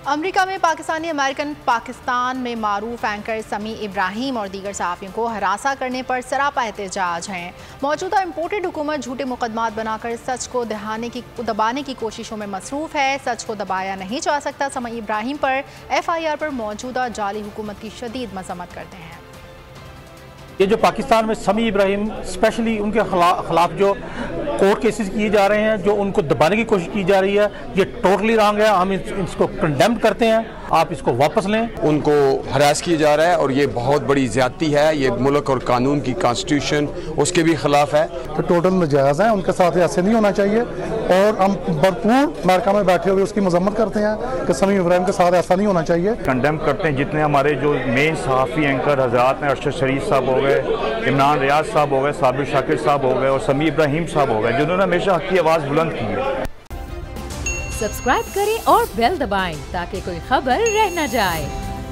America में Pakistani American Pakistan में मारूफ anchor समी इब्राहिम और दीगर सहाफ़ियों को हरासा करने पर सरापा एहतजाज हैं। मौजूदा इम्पोर्टेड हुकूमत झूठे मुकदमात बनाकर सच को दबाने की कोशिशों में मसरूफ़ है। सच को दबाया नहीं जा सकता। समी इब्राहिम पर FIR पर मौजूदा जाली हुकूमत की शदीद मजम्मत करते हैं। ये जो पाकिस्तान में समी इब्राहिम स्पेशली उनके खिलाफ जो कोर्ट केसेस किए जा रहे हैं, जो उनको दबाने की कोशिश की जा रही है, ये टोटली रॉन्ग है। हम इसको कंडेम करते हैं। आप इसको वापस लें। उनको हरास किया जा रहा है और ये बहुत बड़ी ज्यादती है। ये मुल्क और कानून की कॉन्स्टिट्यूशन उसके भी खिलाफ है। तो टोटल नाजायज़ है, उनके साथ ऐसे नहीं होना चाहिए और हम भरपूर अमेरिका में बैठे हुए उसकी मजम्मत करते हैं कि समी इब्राहिम के साथ ऐसा नहीं होना चाहिए। कंडेम करते हैं जितने हमारे जो मेन सहाफ़ी एंकर हजरात हैं, अरशद शरीफ साहब हो गए, इमरान रियाज साहब हो गए, साबिर शाकिर साहब हो गए और समी इब्राहिम साहब हो गए, जिन्होंने हमेशा हक की आवाज़ बुलंद की है। सब्सक्राइब करें और बेल दबाएं ताकि कोई खबर रह न जाए।